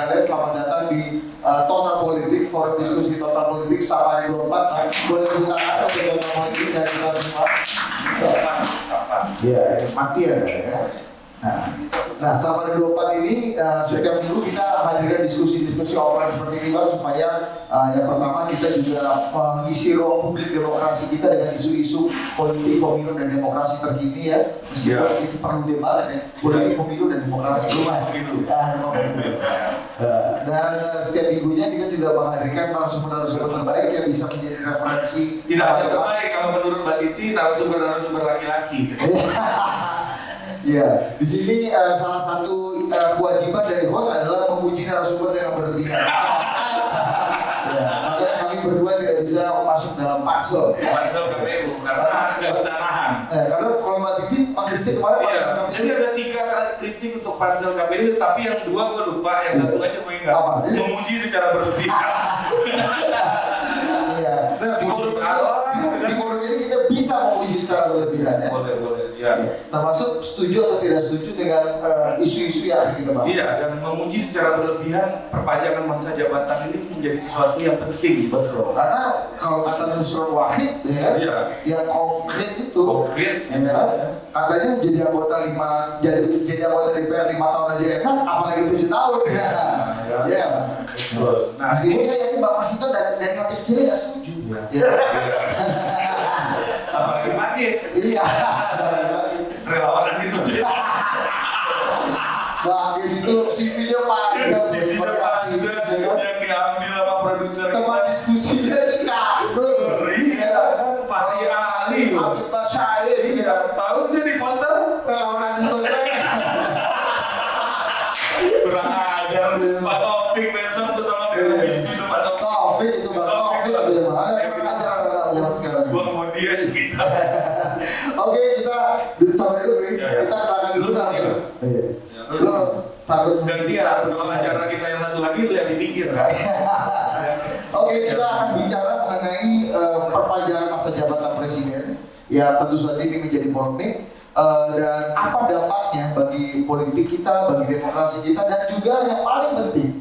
sekalian, selamat datang di Total Politik, forum diskusi Total Politik Safari 24. Boleh tepuk tangan untuk Total Politik dan kita semua. Sapa. Iya, mati ya. Nah, Safari 24 ini setiap minggu kita hadirkan diskusi-diskusi offline seperti ini Bang, supaya yang pertama kita juga mengisi ruang publik demokrasi kita dengan isu-isu politik, pemilu dan demokrasi terkini ya. Meskipun itu perlu banget ya, politik, pemilu dan demokrasi lumayan. Dan setiap minggunya kita juga menghadirkan narasumber-narasumber terbaik yang bisa menjadi referensi. Tidak hanya terbaik, kalau menurut Mbak Titi narasumber laki-laki. Ya, di sini salah satu kewajiban dari host adalah memuji narasumber yang berlebihan. Ya, makanya kami berdua tidak bisa masuk dalam pansel. Pansel KPU karena nggak bisa nahan. Karena kalau Mbak Titi mengkritik kemarin pansel KPU. Jadi ada 3 kritik untuk pansel KPU, tapi yang 2 gue lupa, yang 1 aja gue ingat. Memuji secara berlebihan. Iya. Nah, di forum ini kita bisa memuji secara berlebihan ya. Boleh. Ya. Termasuk setuju atau tidak setuju dengan isu-isu yang kita bahas. Iya, dan memuji secara berlebihan perpanjangan masa jabatan ini menjadi sesuatu yang penting. Betul. Karena kalau kata Nusron Wahid ya, yang konkret itu, katanya jadi anggota DPR 5 tahun aja enak, apalagi 7 tahun. Ya. Nah, meskipun saya yakin Mbak Masito dari hati kecil nggak setuju. Apalagi Magis. Iya. Relawan Anies Baswedan. Magis itu CV-nya panjang. Yang diambil sama produser. Teman diskusinya itu kabur. Iya. Fahri Ali. Abid Basyair. Iya. Tahu dia di poster? Relawan Anies Baswedan. Kurang ajar. Pak Taufik besok tuh tolong direvisi tuh Pak Taufik itu Bang Taufik itu ya Bang. Kurang ajar zaman sekarang. Buang mau dia kita. Oke, kita sampai dulu kita kenalkan dulu langsung. Lo takut gantian kalau acara kita yang satu lagi itu yang di pinggir kan? Oke, kita akan bicara mengenai perpanjangan masa jabatan presiden. Ya tentu saja ini menjadi polemik dan apa dampaknya bagi politik kita, bagi demokrasi kita, dan juga yang paling penting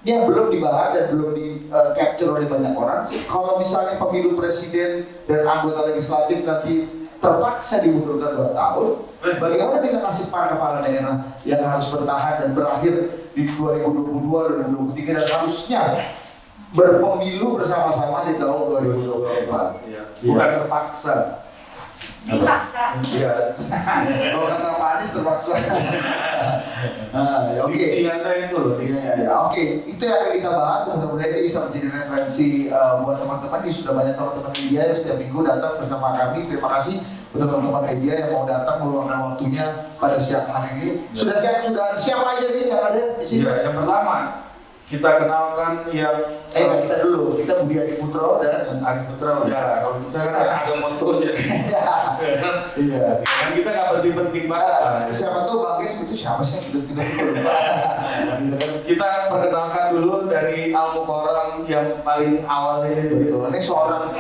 yang belum dibahas dan belum di capture oleh banyak orang. Kalau misalnya pemilu presiden dan anggota legislatif nanti terpaksa dimundurkan 2 tahun, bagaimana dengan nasib para kepala daerah yang harus bertahan dan berakhir di 2022, 2023 dan harusnya berpemilu bersama-sama di tahun 2024? Bukan terpaksa. Dipaksa. Iya. Kalau kata Pak Anies terpaksa. Oke. Diksi Anda itu loh. Oke, itu yang akan kita bahas. Mudah-mudahan ini bisa menjadi referensi buat teman-teman. Ini sudah banyak teman-teman media yang setiap minggu datang bersama kami. Terima kasih untuk teman-teman media yang mau datang meluangkan waktunya pada siang hari ini. Sudah siapa aja nih yang ada di sini? Ya, yang pertama kita kenalkan yang kita dulu, kita Budi Adiputro dan Adi Putra Udara. Kalau kita kan ada motonya. Iya. Kan kita nggak penting-penting banget. Siapa tahu Bang Ges itu siapa sih yang hidup Kita perkenalkan dulu dari Al Mukarram yang paling awal ini. Betul. Ini seorang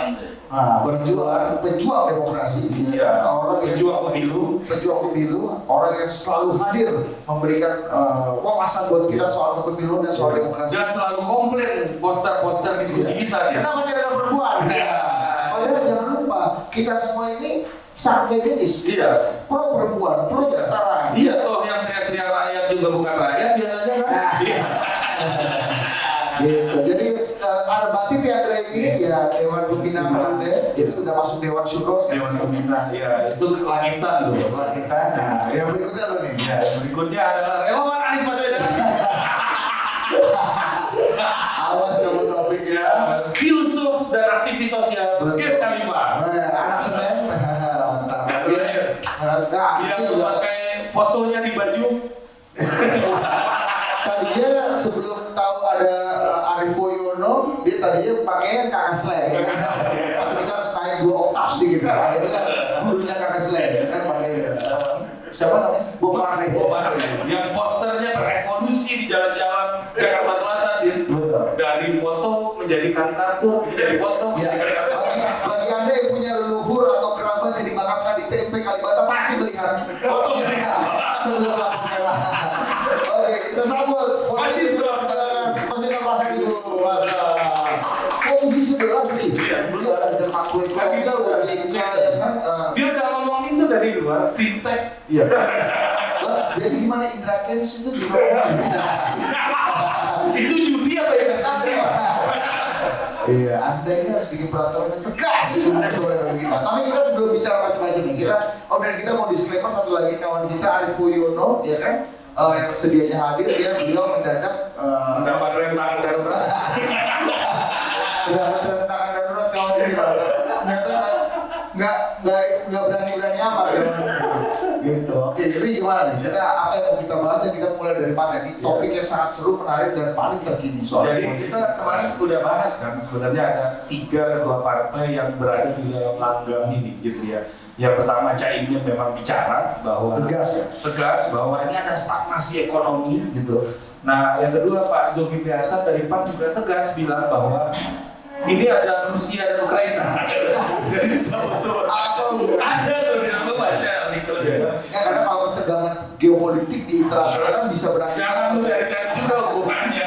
pejuang demokrasi sih. Iya. Orang yang pejuang pemilu, orang yang selalu hadir memberikan wawasan buat kita soal kepemiluan dan soal demokrasi. dan selalu komplain poster-poster diskusi kita ya. Kenapa tidak ada perempuan? Padahal jangan lupa kita semua ini sangat feminis. Iya. Pro perempuan, pro kesetaraan. Iya toh yang teriak-teriak rakyat juga bukan rakyat biasanya kan. Iya. Gitu. Jadi ada Batit ya ini ya Dewan Pembina Pemuda itu udah masuk Dewan Syuro. Dewan Pembina, ya itu langitan tuh. Langitan. Nah, yang berikutnya lo nih. Ya, berikutnya adalah relawan Anies Baswedan. Awas kamu topik ya. Filsuf dan aktivis sosial Ges Khalifah. Anak Senen. Mantap. Yang memakai fotonya di baju. Tadinya sebelum tahu ada Arief Poyono, dia tadinya pakai kakak Sleng. Tapi kita harus naik 2 oktav sedikit. Akhirnya kan gurunya kakak Sleng kan pakai siapa namanya? Bob Marley. Yang posternya berevolusi di jalan-jalan Jakarta Selatan. Betul. Dari foto menjadi karikatur, menjadi foto menjadi karikatur. Bagi Anda yang punya leluhur atau kerabat yang dimakamkan di TMP Kalibata pasti melihat fotonya sebelum melakukan. Oke, kita sambut. Masih OJK ya kan. Dia udah ngomong itu dari luar, fintech. Iya. Jadi gimana Indra Kents itu gimana? Itu judi apa investasi? Iya, Anda ini harus bikin peraturan yang tegas untuk kita. Tapi kita sebelum bicara macam-macam nih, kita mau disclaimer satu lagi kawan kita Arif Puyono, ya kan, yang sedianya hadir, beliau mendadak mendapat rem tangan darurat. mendapat rem tangan darurat kawan kita. Ternyata nggak berani apa gitu. Oke, jadi gimana nih? Apa yang mau kita bahas? Kita mulai dari mana? Ini topik yang sangat seru, menarik dan paling terkini soal. Jadi kita kemarin udah bahas kan sebenarnya ada 3 ketua partai yang berada di dalam langgam ini gitu ya. Yang pertama Caimin memang bicara bahwa tegas bahwa ini ada stagnasi ekonomi gitu. Nah yang kedua Pak Zulkifli Hasan dari PAN juga tegas bilang bahwa ini ada Rusia dan Ukraina. Jadi betul. Ada tuh yang lu baca artikel ya. Ya karena kalau ketegangan geopolitik di internasional kan bisa berakhir. Jangan lu cari-cari juga hubungannya.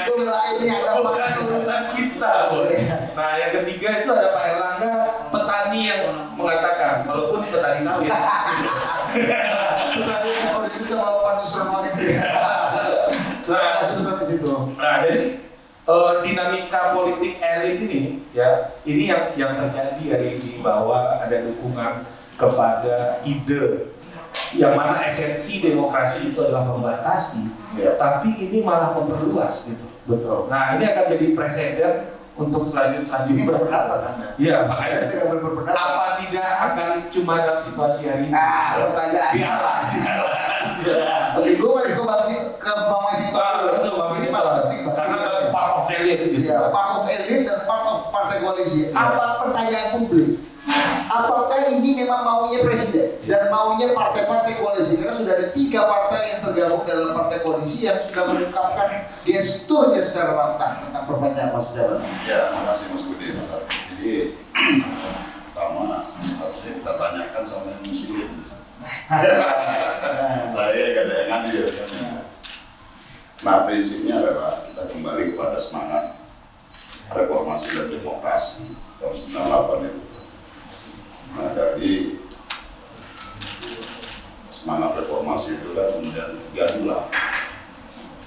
Ini ada bukan urusan kita, boy. Nah yang ketiga itu ada Pak Erlangga, petani yang mengatakan, walaupun petani sawit. Petani yang bisa melakukan usulan di situ. Nah jadi dinamika politik elit ini ya, ini yang terjadi hari ini bahwa ada dukungan kepada ide yang mana esensi demokrasi itu adalah membatasi, tapi ini malah memperluas gitu. Betul. Nah ini akan jadi presiden untuk selanjutnya. Ini berpendapat Anda? Iya, makanya tidak berpendapat. apa tidak akan cuma dalam situasi hari ini? Pertanyaan. Biarlah. Oke, gue masih ke Bang Masito. Ini malah penting karena part of elite gitu. Ya, part of elite dan part of partai koalisi. Apa pertanyaan publik? Apakah ini memang maunya presiden dan maunya partai-partai koalisi? Karena sudah ada 3 partai yang tergabung dalam partai koalisi yang sudah mengungkapkan gesturnya secara lantang tentang perpanjangan masa jabatan. Ya, makasih Mas Budi. Jadi pertama harusnya kita tanyakan sama yang muslim. Saya gak ada yang adil. Nah prinsipnya adalah kita kembali kepada semangat reformasi dan demokrasi tahun 98 itu. Nah dari semangat reformasi itu kan kemudian terjadilah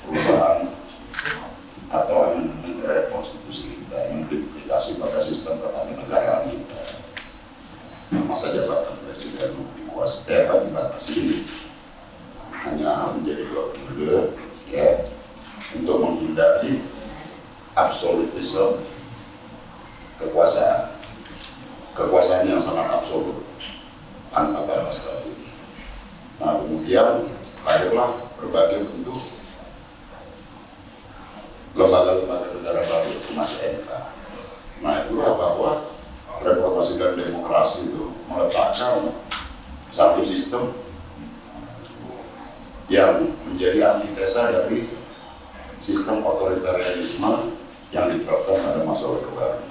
perubahan atau amandemen terhadap konstitusi kita yang berimplikasi pada sistem ketatanegaraan kita. Masa jabatan presiden dikuasai dibatasi hanya menjadi 2 periode ya, untuk menghindari absolutisme kekuasaan yang sangat absolut tanpa batas tadi. Nah kemudian lahirlah berbagai bentuk lembaga-lembaga negara baru termasuk MK. Nah itulah bahwa reformasi dan demokrasi itu meletakkan satu sistem yang menjadi antitesa dari sistem otoritarianisme yang diterapkan pada masa Orde Baru.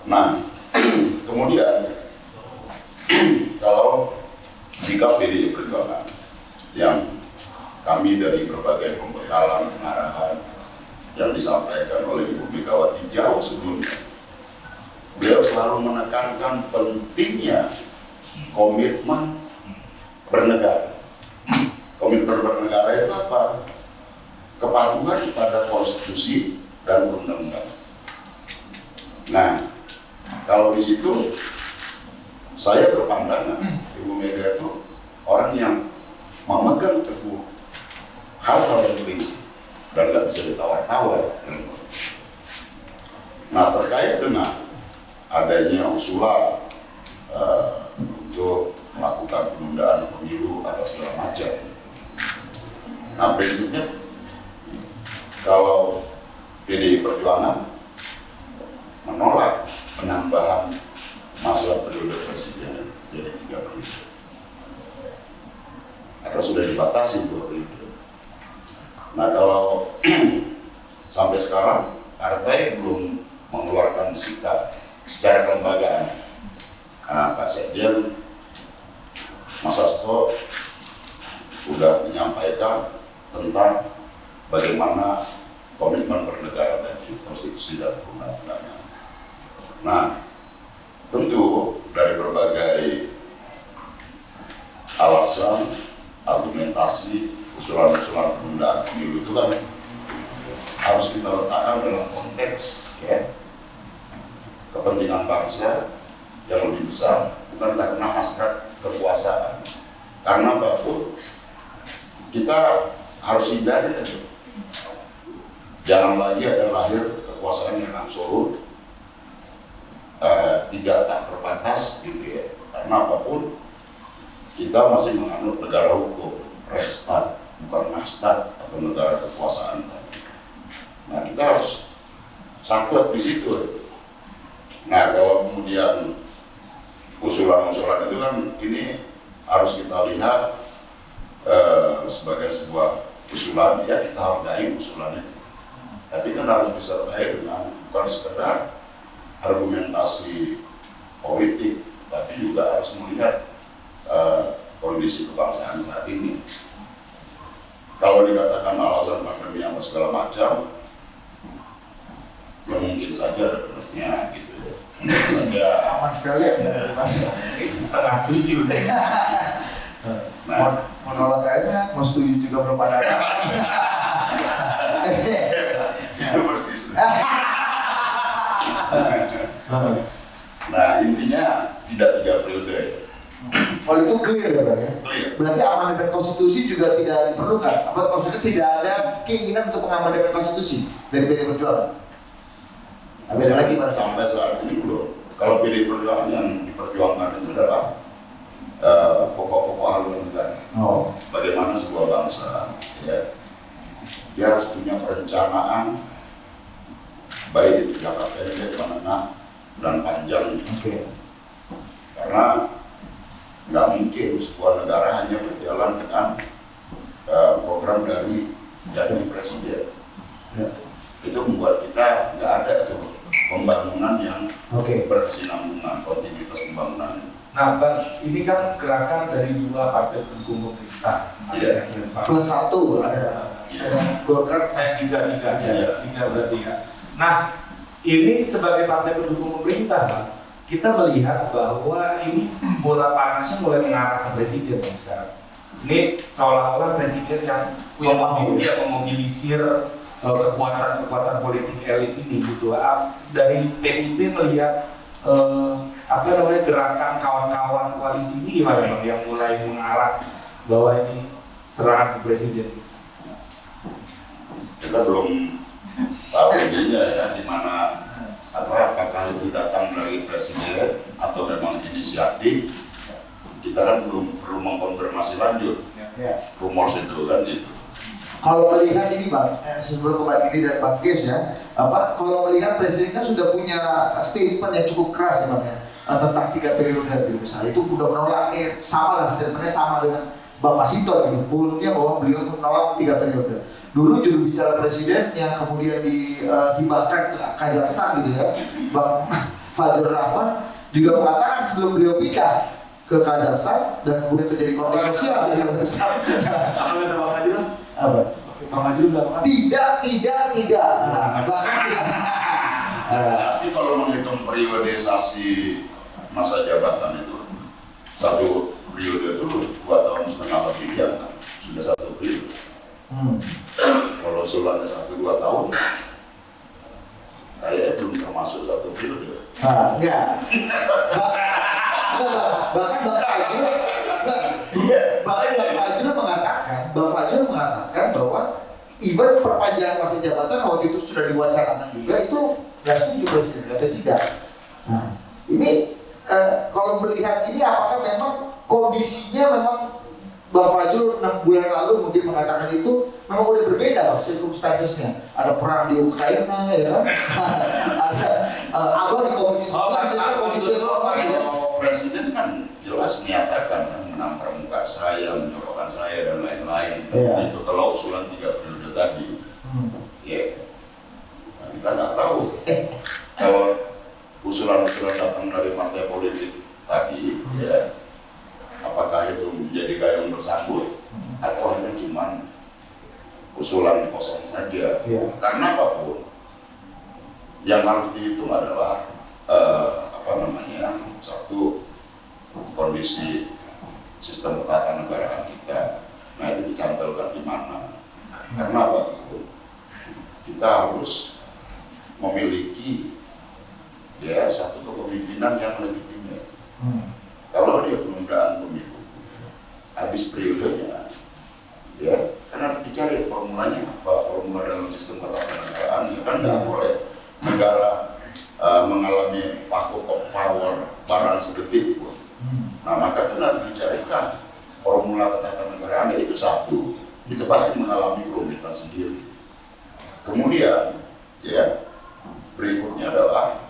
Nah, kemudian kalau sikap PDI Perjuangan yang kami dari berbagai pembekalan pengarahan yang disampaikan oleh Ibu Megawati jauh sebelumnya, beliau selalu menekankan pentingnya komitmen bernegara. Komitmen bernegara itu apa? Kepatuhan pada konstitusi dan undang-undang. Nah, kalau di situ saya berpandangan Ibu Mega itu orang yang memegang teguh hal-hal yang prinsip dan nggak bisa ditawar-tawar. Nah, terkait dengan adanya usulan untuk melakukan penundaan pemilu atau segala macam. Nah, prinsipnya kalau PDI Perjuangan menolak penambahan masa periode presiden jadi 3 periode, karena sudah dibatasi 2 periode. Nah, kalau sampai sekarang partai belum mengeluarkan sikap secara kelembagaan. Nah, Pak Sekjen Mas Hasto sudah menyampaikan tentang bagaimana komitmen bernegara dan konstitusi dan perundang-undangan. Nah, tentu dari berbagai alasan, argumentasi, usulan-usulan penundaan pemilu itu kan harus kita letakkan dalam konteks ya kepentingan bangsa yang lebih besar, bukan karena hasrat kekuasaan. Karena apapun kita harus hindari itu. Jangan lagi ada lahir kekuasaan yang absolut, tidak tak terbatas gitu ya. Karena apapun kita masih menganut negara hukum, Rechtsstaat, bukan Machtsstaat atau negara kekuasaan. Nah kita harus saklek di situ. Nah kalau kemudian usulan-usulan itu kan ini harus kita lihat sebagai sebuah usulan, ya kita hargai usulannya. Tapi kan harus disertai dengan bukan sekedar argumentasi politik, tapi juga harus melihat kondisi kebangsaan saat ini. Kalau dikatakan alasan pandemi apa segala macam, ya mungkin saja ada benarnya gitu ya. Mungkin saja Aman sekali ya. Setengah setuju deh. nah, Menolak akhirnya, mau setuju juga belum ada. itu persis. Nah intinya tidak 3 periode. Kalau itu clear ya Bang ya? Clear. Berarti amandemen konstitusi juga tidak diperlukan. Apa maksudnya tidak ada keinginan untuk mengamandemen konstitusi dari PD Perjuangan? Ada lagi Pak? Sampai saat ini belum. Kalau PD Perjuangan yang diperjuangkan itu adalah pokok-pokok haluan negara. Oh. Bagaimana sebuah bangsa, ya, dia harus punya perencanaan baik di jangka pendek, menengah, dan panjang. Oke. Karena nggak mungkin sebuah negara hanya berjalan dengan program dari janji presiden. Ya. Itu membuat kita nggak ada tuh pembangunan yang Oke. berkesinambungan, kontinuitas pembangunan. Nah Bang, ini kan gerakan dari 2 partai pendukung pemerintah. Iya. Plus 1 ada Golkar. Tiga Iya. berarti ya. Nah, ini sebagai partai pendukung pemerintah, Bang, kita melihat bahwa ini bola panasnya mulai mengarah ke presiden Bang sekarang. Ini seolah-olah presiden yang memobilisir kekuatan-kekuatan politik elit ini gitu. Dari PDIP melihat gerakan kawan-kawan koalisi ini gimana Bang yang mulai mengarah bahwa ini serangan ke presiden? Kita belum tahu ininya ya, di mana apakah itu datang dari presiden atau memang inisiatif. Kita kan belum perlu mengkonfirmasi lanjut. Ya. Rumor itu kan gitu. Kalau melihat ini Bang, sebelum ke Mbak Titi dan Bang Kes ya, kalau melihat presiden kan sudah punya statement yang cukup keras ya Bang ya, tentang 3 periode gitu misalnya, itu udah menolak, sama lah statementnya sama dengan Bang Masinton gitu, bullnya bahwa beliau menolak 3 periode. Dulu juru bicara presiden yang kemudian dihibahkan ke Kazakhstan gitu ya, Bang Fajrul Rahman juga mengatakan sebelum beliau pindah ke Kazakhstan dan kemudian terjadi konflik sosial di Kazakhstan. Apa kata Bang Fajrul? Apa? Bang Fajrul bilang apa? Tidak. Bahkan tidak. Tapi kalau menghitung periodisasi masa jabatan itu, 1 periode itu 2,5 tahun lebih ya kan, sudah 1 periode. Kalau usulannya 1-2 tahun, kayaknya belum termasuk 1 periode. Enggak. Bahkan Bang Fajrul mengatakan bahwa even perpanjangan masa jabatan waktu itu sudah diwacanakan juga, itu nggak setuju presiden, kata tidak. Nah, ini kalau melihat ini apakah memang kondisinya memang Bang Fajrul 6 bulan lalu mungkin mengatakan itu memang udah berbeda Bang circumstancesnya. Ada perang di Ukraina ya kan? Ada abang di komisi 11 komisi Kalau presiden kan jelas menyatakan kan menampar muka saya, menyorokkan saya dan lain-lain. Iya. Itu kalau usulan 3 periode tadi, ya nah, kita nggak tahu. Kalau usulan-usulan datang dari partai politik tadi, ya apakah itu menjadi gayung bersambut atau hanya cuma usulan kosong saja? Iya. Karena apapun yang harus dihitung adalah 1, kondisi sistem ketatanegaraan kita. Nah itu dicantelkan di mana? Karena apa itu? Kita harus memiliki ya satu kepemimpinan yang legitimnya. Kalau dia penundaan pemilu, habis periodenya, ya kan harus dicari formulanya apa, formula dalam sistem ketatanegaraan. Ya kan nggak boleh negara mengalami vacuum of power barang sedetik pun. Nah maka itu harus dicarikan formula ketatanegaraan, itu satu, itu pasti mengalami kerumitan sendiri. Kemudian ya berikutnya adalah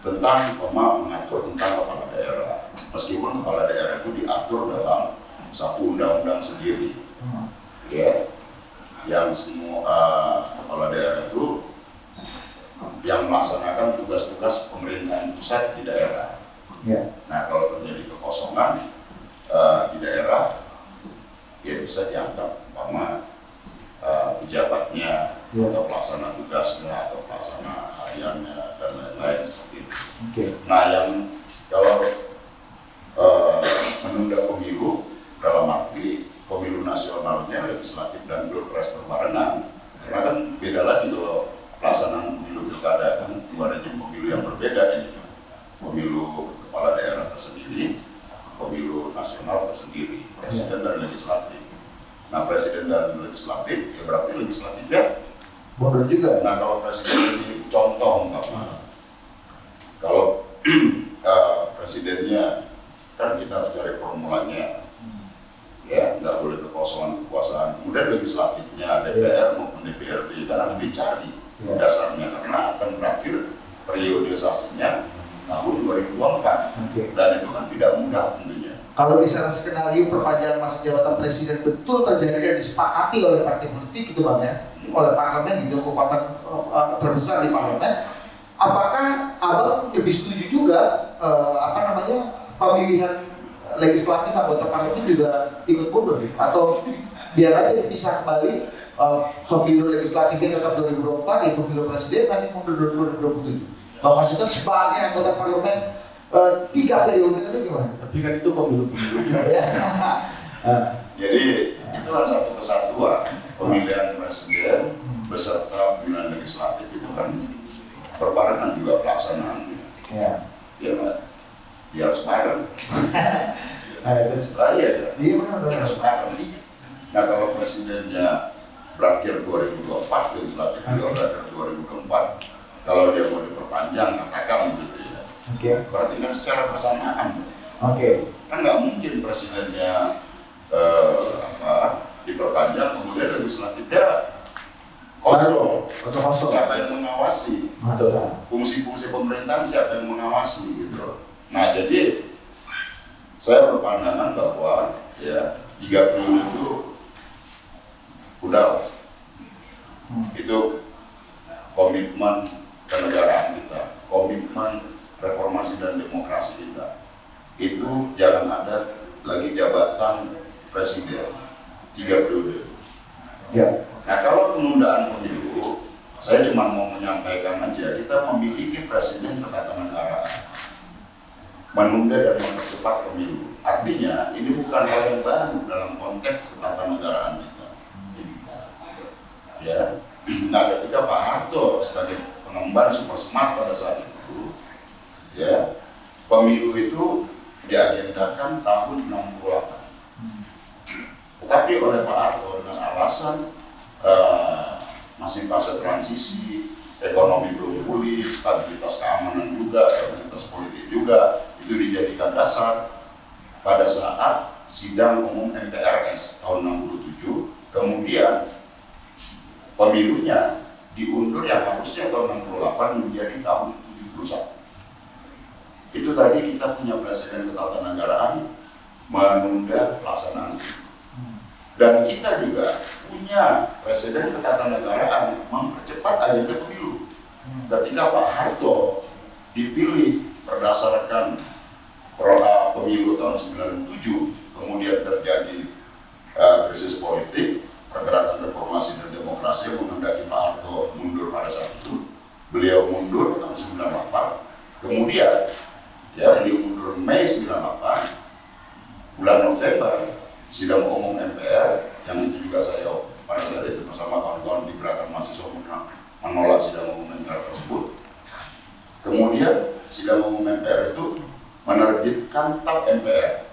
tentang mengatur tentang kepala daerah. Meskipun kepala daerah itu diatur dalam satu undang-undang sendiri, ya, yang semua kepala daerah itu yang melaksanakan tugas-tugas pemerintahan pusat di daerah. Nah kalau terjadi kekosongan di daerah, ya bisa dianggap umpama pejabatnya atau pelaksana tugasnya atau pelaksana hariannya dan lain-lain seperti itu. Nah yang kalau menunda pemilu dalam arti pemilu nasionalnya, legislatif dan pilpres berbarengan, karena kan beda lagi kalau pelaksanaan pemilu pilkada, kan dua rejim pemilu yang berbeda ini, pemilu kepala daerah tersendiri, pemilu nasional tersendiri, presiden dan legislatif. Nah presiden dan legislatif, ya berarti legislatifnya Mundur juga. Nah kalau presiden ini contoh umpama, kalau presidennya kan kita harus cari formulanya, ya nggak boleh kekosongan kekuasaan. Kemudian legislatifnya DPR maupun DPRD kan harus dicari dasarnya, karena akan berakhir periodisasinya tahun 2024 dan itu kan tidak mudah tentunya. Kalau misalnya skenario perpanjangan masa jabatan presiden betul terjadi dan disepakati oleh partai politik itu bang ya, oleh parlemen gitu, kekuatan terbesar di parlemen, apakah abang lebih setuju juga pemilihan legislatif anggota parlemen juga ikut mundur gitu? Atau biar aja bisa kembali pemilu legislatifnya tetap 2024, ya pemilu presiden nanti mundur 2027. Bang Masinton sebagai anggota parlemen 3 periode itu gimana? Tapi kan itu pemilu. Jadi itulah satu kesatuan, pemilihan presiden beserta pemilihan legislatif itu kan berbarengan juga pelaksanaannya. Ya nggak? Ya harus bareng. Iya ya. Iya benar. Harus bareng. Nah kalau presidennya berakhir 2024, legislatif juga berakhir 2024. Kalau dia mau diperpanjang, katakan begitu ya. Berarti kan secara bersamaan. Kan nggak mungkin presidennya diperpanjang kemudian legislatifnya kosong. Siapa yang mengawasi? Fungsi-fungsi pemerintahan siapa yang mengawasi gitu. Nah jadi saya berpandangan bahwa ya 3 periode itu udah itu komitmen kenegaraan kita, komitmen reformasi dan demokrasi kita. Itu jangan ada lagi jabatan presiden 3 periode. Nah kalau penundaan pemilu, saya cuma mau menyampaikan aja, kita memiliki presiden ketatanegaraan, menunda dan mempercepat pemilu. Artinya ini bukan hal yang baru dalam konteks ketatanegaraan kita. Ya, nah ketika Pak Harto sebagai pengemban super smart pada saat itu, ya pemilu itu diagendakan tahun 68. Tetapi oleh Pak Harto dengan alasan masih fase transisi, ekonomi belum pulih, stabilitas keamanan juga, stabilitas politik juga, itu dijadikan dasar pada saat sidang umum MPRS tahun 67, kemudian pemilunya diundur yang harusnya tahun 68 menjadi tahun 71. Itu tadi kita punya presiden ketatanegaraan menunda pelaksanaan. Dan kita juga punya presiden ketatanegaraan mempercepat agenda pemilu. Ketika Pak Harto dipilih berdasarkan pemilu tahun 97, kemudian terjadi krisis politik, pergerakan reformasi dan demokrasi yang menghendaki Pak Harto mundur pada saat itu. Beliau mundur tahun 98, kemudian Ya, beliau mundur Mei 98, bulan November sidang umum MPR yang itu juga saya pada saat itu bersama kawan-kawan di gerakan mahasiswa menolak sidang umum MPR tersebut. Kemudian sidang umum MPR itu menerbitkan TAP MPR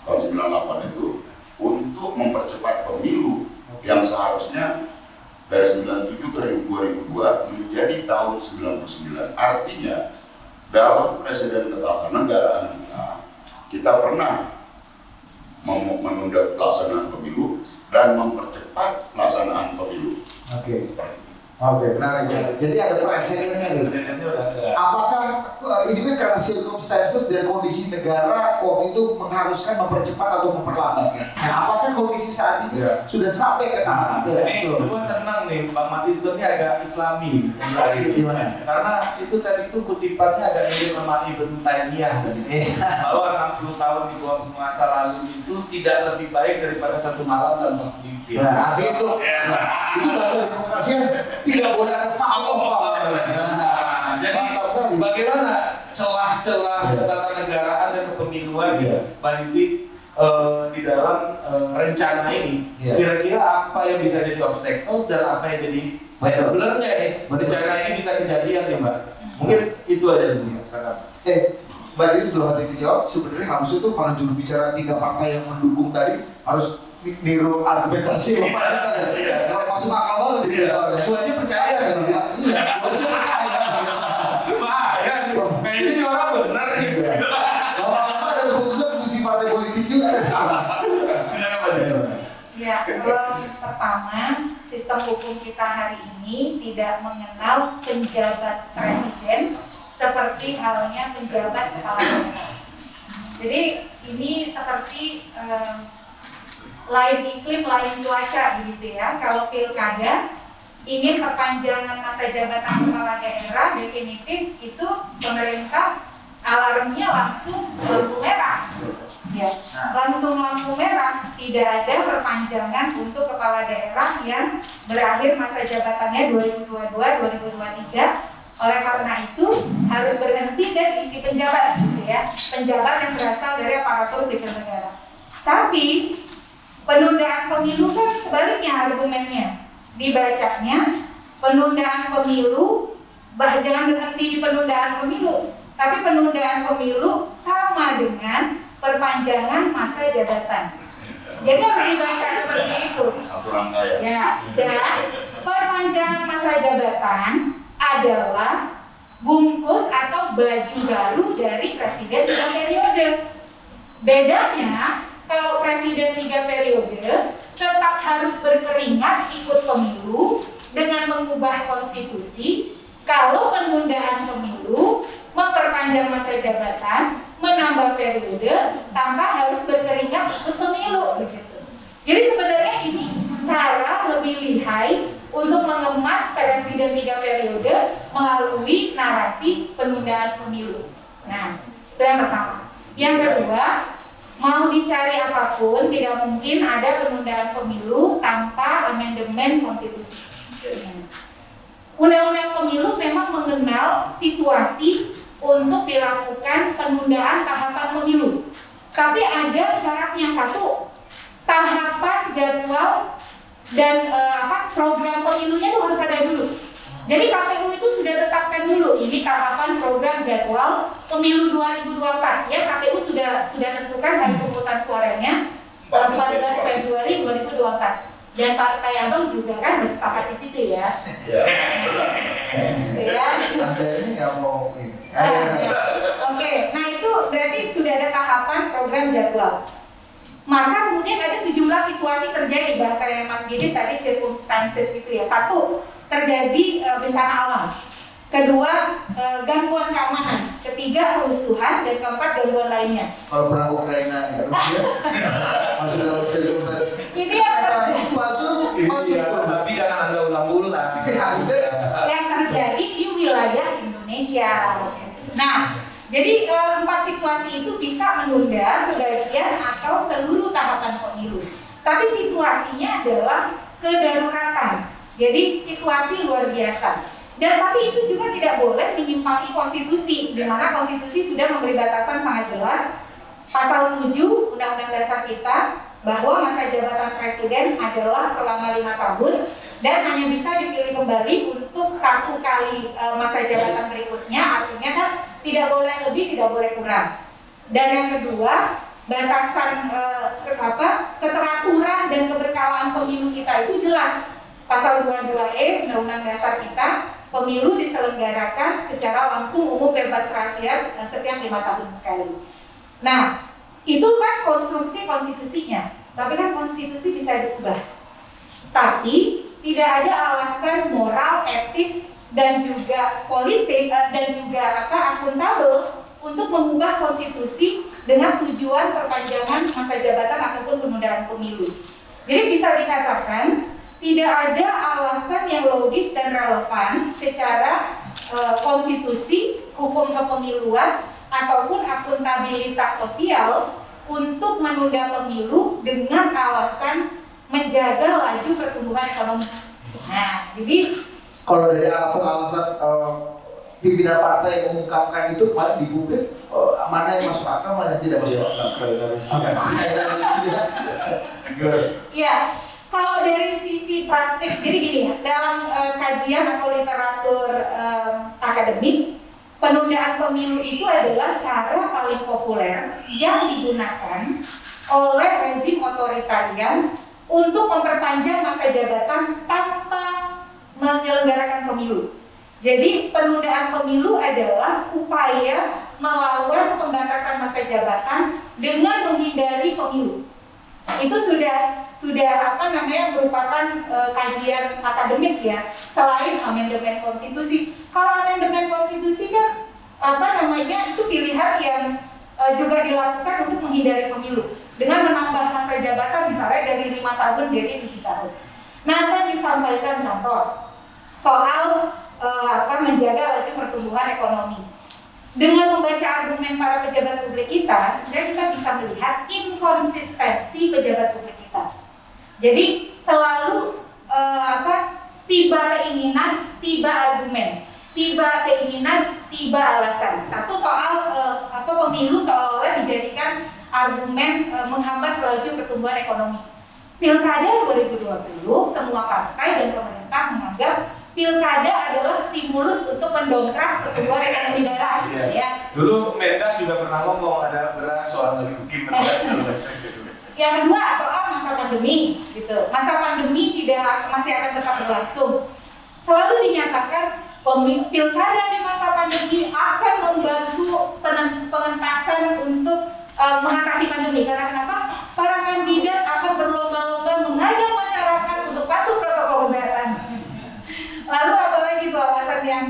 tahun 98 itu untuk mempercepat pemilu yang seharusnya dari 97 ke 2002 menjadi tahun 99. Artinya dalam presiden ketatanegaraan kita pernah menunda pelaksanaan pemilu dan mempercepat pelaksanaan pemilu. Oke, benar. Jadi ada presidennya nih. Presidennya udah ada. Apakah ini kan karena circumstances dan kondisi negara waktu itu mengharuskan mempercepat atau memperlambat? Nah, apakah kondisi saat ini sudah sampai ke tahap itu? Ini gue senang nih, Bang Masinton ini agak Islami. Gimana? Karena itu tadi itu kutipannya agak mirip sama Ibn Taymiyah tadi. Bahwa 60 tahun di bawah penguasa lalu itu tidak lebih baik daripada satu malam tanpa pemimpin. Nah, artinya itu bahasa demokrasinya tidak boleh ada faktor. Jadi bagaimana celah-celah ketatanegaraan dan kepemiluan Mbak Diti di dalam rencana ini, kira-kira apa yang bisa jadi obstacles dan apa yang jadi enablernya nih? Rencana ini bisa kejadian nih Mbak. Mungkin itu aja dulu Mas sekarang. Mbak Diti sebelum Mbak Diti jawab, sebenarnya harusnya tuh para juru bicara 3 partai yang mendukung tadi harus niru argumentasi Bapak tadi. Kalau masuk akal banget itu soalnya. Gua aja percaya kan? Iya, gua aja percaya. Bahaya nih, kayaknya ini orang benar gitu. Lama-lama ada keputusan fungsi partai politik juga. Silakan Mbak Diti. Ya, pertama, sistem hukum kita hari ini tidak mengenal penjabat presiden seperti halnya penjabat kepala daerah. Jadi ini seperti lain iklim, lain cuaca begitu ya. Kalau pilkada ingin perpanjangan masa jabatan kepala daerah definitif, itu pemerintah alarmnya langsung lampu merah. Ya, langsung lampu merah, tidak ada perpanjangan untuk kepala daerah yang berakhir masa jabatannya 2022-2023. Oleh karena itu harus berhenti dan isi penjabat gitu ya. Penjabat yang berasal dari aparatur sipil negara. Tapi penundaan pemilu kan sebaliknya argumennya. Dibacanya penundaan pemilu, jangan berhenti di penundaan pemilu, tapi penundaan pemilu sama dengan perpanjangan masa jabatan. Jadi harus dibaca seperti itu. Satu rangkaian. Ya, dan perpanjangan masa jabatan adalah bungkus atau baju baru dari presiden 3 periode. Bedanya, kalau presiden 3 periode tetap harus berkeringat ikut pemilu dengan mengubah konstitusi. Kalau penundaan pemilu, memperpanjang masa jabatan, menambah periode tanpa harus berkeringat ikut pemilu begitu. Jadi sebenarnya ini cara lebih lihai untuk mengemas presiden 3 periode melalui narasi penundaan pemilu. Nah, itu yang pertama. Yang kedua, mau dicari apapun, tidak mungkin ada penundaan pemilu tanpa amandemen konstitusi. Undang-undang pemilu memang mengenal situasi untuk dilakukan penundaan tahapan pemilu. Tapi ada syaratnya, satu, tahapan jadwal dan program pemilunya itu harus ada dulu. Jadi KPU itu sudah tetapkan dulu ini tahapan program jadwal pemilu 2024 ya. KPU sudah tentukan hari pemungutan suaranya 14 Februari 2024. Dan Partai Abang juga kan bersepakat di situ ya. Ya. Ya. Ini nggak mau ini. Oke, nah itu berarti sudah ada tahapan program jadwal. Maka kemudian ada sejumlah situasi terjadi, bahasanya Mas Didit tadi circumstances itu ya. Satu, terjadi bencana alam. Kedua, gangguan keamanan. Ketiga, kerusuhan. Dan keempat, gangguan lainnya. Kalau perang Ukraina ya Rusia masuk dalam circumstances. Ini yang masuk Tapi jangan Anda ulang-ulang. yang terjadi di wilayah Indonesia. Nah, jadi 4 situasi itu bisa menunda sebagian atau seluruh tahapan pemilu. Tapi situasinya adalah kedaruratan. Jadi situasi luar biasa. Dan tapi itu juga tidak boleh menyimpangi konstitusi, di mana konstitusi sudah memberi batasan sangat jelas. Pasal 7 Undang-Undang Dasar kita bahwa masa jabatan presiden adalah selama 5 tahun dan hanya bisa dipilih kembali untuk 1 kali masa jabatan berikutnya, artinya kan tidak boleh lebih, tidak boleh kurang. Dan yang kedua, batasan keteraturan dan keberkalaan pemilu kita itu jelas. Pasal 22E Undang-Undang Dasar kita, pemilu diselenggarakan secara langsung, umum, bebas rahasia setiap 5 tahun sekali. Nah, itu kan konstruksi konstitusinya, tapi kan konstitusi bisa diubah. Tapi tidak ada alasan moral, etis, dan juga politik dan juga akuntabel untuk mengubah konstitusi dengan tujuan perpanjangan masa jabatan ataupun penundaan pemilu. Jadi bisa dikatakan tidak ada alasan yang logis dan relevan secara konstitusi, hukum kepemiluan, ataupun akuntabilitas sosial untuk menunda pemilu dengan alasan menjaga laju pertumbuhan ekonomi. Nah, jadi kalau dari alasan-alasan pimpinan partai mengungkapkan itu paling di publik, mana yang masuk akal, mana yang tidak masuk akal. Ya, kalau dari sisi praktik, jadi gini ya, dalam kajian atau literatur akademik, penundaan pemilu itu adalah cara paling populer yang digunakan oleh rezim otoritarian untuk memperpanjang masa jabatan tanpa menyelenggarakan pemilu. Jadi penundaan pemilu adalah upaya melawan pembatasan masa jabatan dengan menghindari pemilu. Itu sudah merupakan kajian akademik ya, selain amandemen konstitusi. Kalau amandemen konstitusi kan itu pilihan yang juga dilakukan untuk menghindari pemilu dengan menambah masa jabatan misalnya dari 5 tahun jadi 7 tahun. Nah, apa yang disampaikan contoh soal menjaga laju pertumbuhan ekonomi. Dengan membaca argumen para pejabat publik kita, sebenarnya kita bisa melihat inkonsistensi pejabat publik kita. Jadi selalu tiba keinginan, tiba argumen, tiba keinginan, tiba alasan. Satu soal pemilu seolah-olah dijadikan argumen menghambat laju pertumbuhan ekonomi. Pilkada 2020, semua partai dan pemerintah menganggap pilkada adalah stimulus untuk mendongkrak pertumbuhan ekonomi daerah. Iya. Ya. Dulu Mendak juga pernah ngomong ada beras soal lagi gimana. Yang kedua soal masa pandemi, gitu. Masa pandemi masih akan tetap berlangsung. Selalu dinyatakan pilkada di masa pandemi akan membantu pengentasan untuk mengatasi pandemi. Karena kenapa? Para kandidat akan berlomba-lomba mengajak masyarakat untuk patuh protokol kesehatan. Lalu apalagi itu alasan yang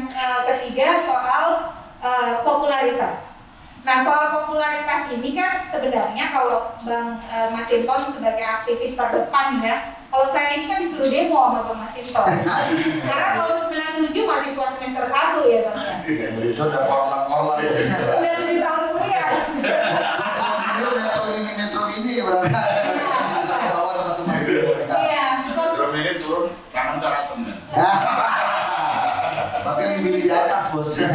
ketiga soal popularitas. Nah, soal popularitas ini kan sebenarnya kalau Bang Masinton sebagai aktivis terdepan ya, kalau saya ini kan disuruh demo sama Bang Masinton. Karena kalau 97 mahasiswa semester 1 ya Bang ya. Itu udah korlan-korlan. Udah 7 tahun kuliah. Metro ini ya berarti. Bisa bawa teman-teman. Iya. Metro ini turun tangan karatemnya. Makanya dimilih di atas bosnya.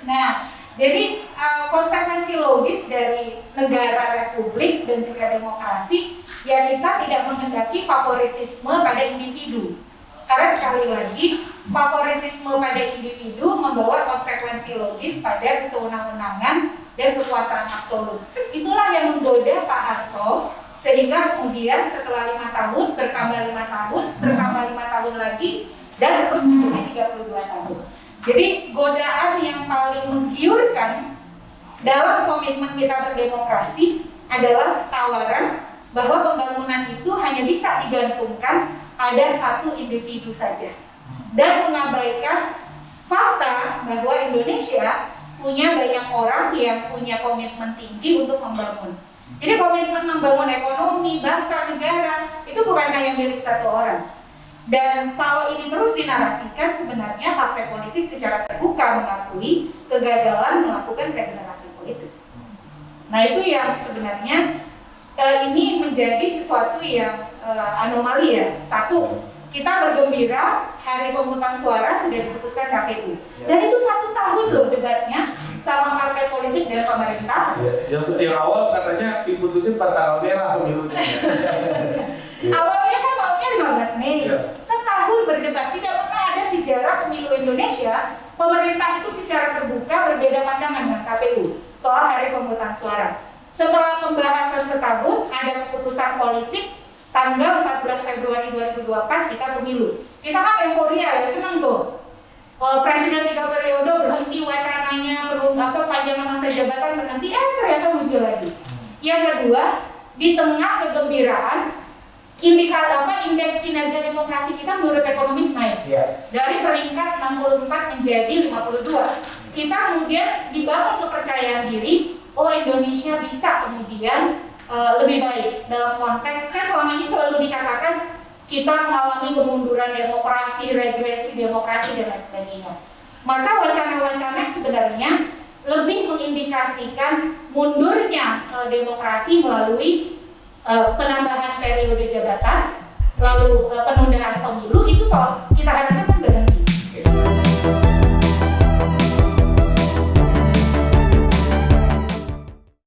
Nah, jadi konsekuensi logis dari negara republik dan juga demokrasi ya kita tidak menghendaki favoritisme pada individu. Karena sekali lagi favoritisme pada individu membawa konsekuensi logis pada kesewenang-wenangan dan kekuasaan absolut. Itulah yang menggoda Pak Harto sehingga kemudian setelah 5 tahun bertambah 5 tahun, bertambah 5 tahun lagi dan terus menjadi 32 tahun. Jadi godaan yang paling menggiurkan dalam komitmen kita berdemokrasi adalah tawaran bahwa pembangunan itu hanya bisa digantungkan pada satu individu saja dan mengabaikan fakta bahwa Indonesia punya banyak orang yang punya komitmen tinggi untuk membangun. Jadi komitmen membangun ekonomi, bangsa, negara itu bukan hanya milik satu orang. Dan kalau ini terus dinarasikan, sebenarnya partai politik secara terbuka mengakui kegagalan melakukan regenerasi politik. Nah itu yang sebenarnya ini menjadi sesuatu yang anomali ya. Satu, kita bergembira hari pemungutan suara sudah diputuskan KPU. Dan itu 1 tahun loh debatnya sama partai politik dan pemerintah. Yang awal katanya diputusin pas tanggal merah pemilunya. Awalnya kan maunya 15 Mei. Iya. Setahun berdebat, tidak pernah ada sejarah pemilu Indonesia pemerintah itu secara terbuka berbeda pandangan dengan KPU soal hari pemungutan suara. Setelah pembahasan setahun, ada keputusan politik tanggal 14 Februari 2024 kita pemilu. Kita kan euforia ya, senang tuh. Presiden 3 periode berhenti wacananya, panjangan masa jabatan berhenti, ternyata muncul lagi. Yang kedua, di tengah kegembiraan, indeks kinerja demokrasi kita menurut ekonomis naik. Dari peringkat 64 menjadi 52. Kita kemudian dibangun kepercayaan diri, Indonesia bisa kemudian lebih baik dalam konteks kan selama ini selalu dikatakan kita mengalami kemunduran demokrasi, regresi demokrasi dan lain sebagainya. Maka wacana-wacana sebenarnya lebih mengindikasikan mundurnya demokrasi melalui penambahan periode jabatan, lalu penundaan pemilu